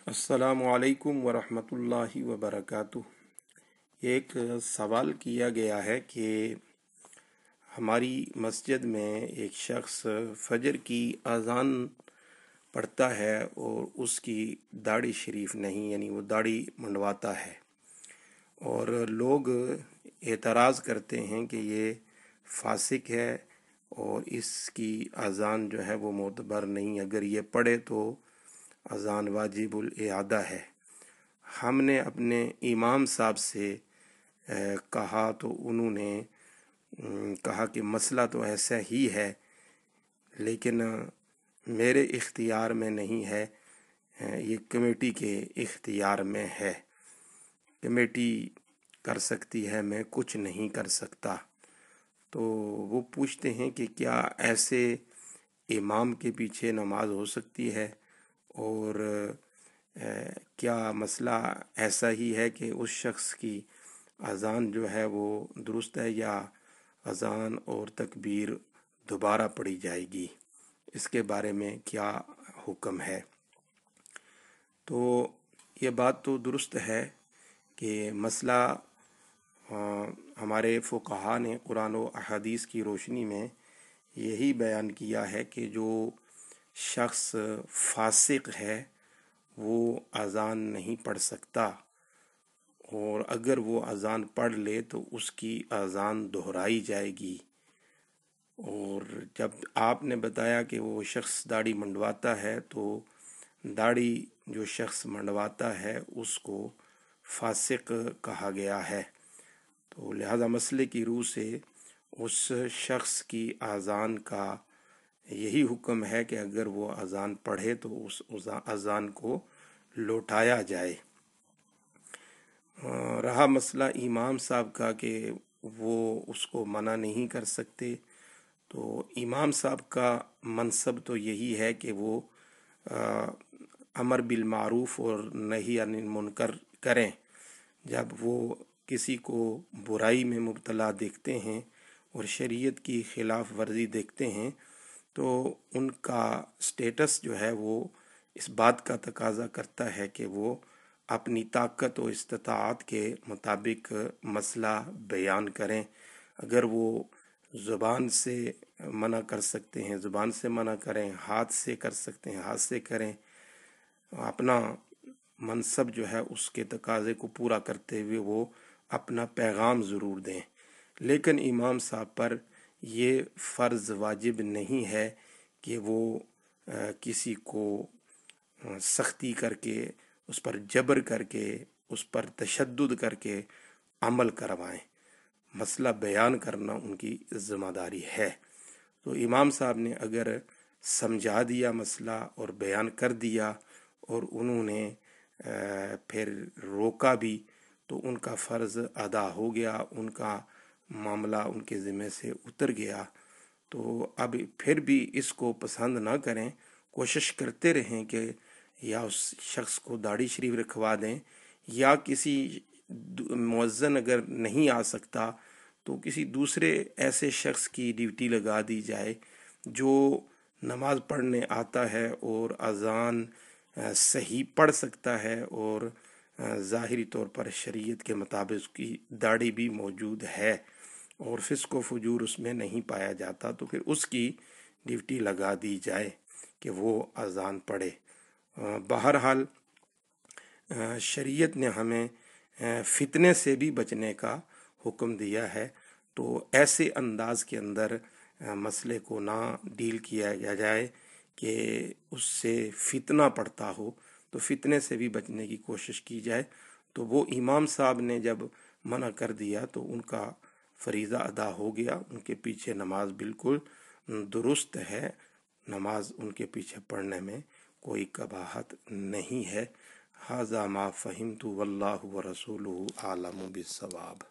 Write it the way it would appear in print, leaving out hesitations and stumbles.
السلام علیکم ورحمۃ اللہ وبرکاتہ۔ ایک سوال کیا گیا ہے کہ ہماری مسجد میں ایک شخص فجر کی اذان پڑھتا ہے اور اس کی داڑھی شریف نہیں، یعنی وہ داڑھی منڈواتا ہے، اور لوگ اعتراض کرتے ہیں کہ یہ فاسق ہے اور اس کی اذان جو ہے وہ معتبر نہیں، اگر یہ پڑھے تو اذان واجب الاعادہ ہے۔ ہم نے اپنے امام صاحب سے کہا تو انہوں نے کہا کہ مسئلہ تو ایسا ہی ہے، لیکن میرے اختیار میں نہیں ہے، یہ کمیٹی کے اختیار میں ہے، کمیٹی کر سکتی ہے، میں کچھ نہیں کر سکتا۔ تو وہ پوچھتے ہیں کہ کیا ایسے امام کے پیچھے نماز ہو سکتی ہے، اور کیا مسئلہ ایسا ہی ہے کہ اس شخص کی اذان جو ہے وہ درست ہے، یا اذان اور تکبیر دوبارہ پڑھی جائے گی، اس کے بارے میں کیا حکم ہے؟ تو یہ بات تو درست ہے کہ مسئلہ ہمارے فقہا نے قرآن و احادیث کی روشنی میں یہی بیان کیا ہے کہ جو شخص فاسق ہے وہ اذان نہیں پڑھ سکتا، اور اگر وہ اذان پڑھ لے تو اس کی اذان دہرائی جائے گی۔ اور جب آپ نے بتایا کہ وہ شخص داڑھی منڈواتا ہے، تو داڑھی جو شخص منڈواتا ہے اس کو فاسق کہا گیا ہے، تو لہذا مسئلے کی روح سے اس شخص کی اذان کا یہی حکم ہے کہ اگر وہ اذان پڑھے تو اس اذان کو لوٹایا جائے۔ رہا مسئلہ امام صاحب کا کہ وہ اس کو منع نہیں کر سکتے، تو امام صاحب کا منصب تو یہی ہے کہ وہ امر بالمعروف اور نہی عن المنکر کریں۔ جب وہ کسی کو برائی میں مبتلا دیکھتے ہیں اور شریعت کی خلاف ورزی دیکھتے ہیں، تو ان کا سٹیٹس جو ہے وہ اس بات کا تقاضا کرتا ہے کہ وہ اپنی طاقت و استطاعت کے مطابق مسئلہ بیان کریں۔ اگر وہ زبان سے منع کر سکتے ہیں زبان سے منع کریں، ہاتھ سے کر سکتے ہیں ہاتھ سے کریں، اپنا منصب جو ہے اس کے تقاضے کو پورا کرتے ہوئے وہ اپنا پیغام ضرور دیں۔ لیکن امام صاحب پر یہ فرض واجب نہیں ہے کہ وہ کسی کو سختی کر کے، اس پر جبر کر کے، اس پر تشدد کر کے عمل کروائیں۔ مسئلہ بیان کرنا ان کی ذمہ داری ہے۔ تو امام صاحب نے اگر سمجھا دیا مسئلہ اور بیان کر دیا اور انہوں نے پھر روکا بھی، تو ان کا فرض ادا ہو گیا، ان کا معاملہ ان کے ذمہ سے اتر گیا۔ تو اب پھر بھی اس کو پسند نہ کریں، کوشش کرتے رہیں کہ یا اس شخص کو داڑھی شریف رکھوا دیں، یا کسی مؤذن اگر نہیں آ سکتا تو کسی دوسرے ایسے شخص کی ڈیوٹی لگا دی جائے جو نماز پڑھنے آتا ہے اور اذان صحیح پڑھ سکتا ہے، اور ظاہری طور پر شریعت کے مطابق اس کی داڑھی بھی موجود ہے اور فسق و فجور اس میں نہیں پایا جاتا، تو پھر اس کی ڈیوٹی لگا دی جائے کہ وہ اذان پڑھے۔ بہرحال شریعت نے ہمیں فتنے سے بھی بچنے کا حکم دیا ہے، تو ایسے انداز کے اندر مسئلے کو نہ ڈیل کیا جائے کہ اس سے فتنہ پڑتا ہو، تو فتنے سے بھی بچنے کی کوشش کی جائے۔ تو وہ امام صاحب نے جب منع کر دیا تو ان کا فریضہ ادا ہو گیا، ان کے پیچھے نماز بالکل درست ہے، نماز ان کے پیچھے پڑھنے میں کوئی قباحت نہیں ہے۔ ھذا ما فہمت واللہ ورسولہ اعلم بالصواب۔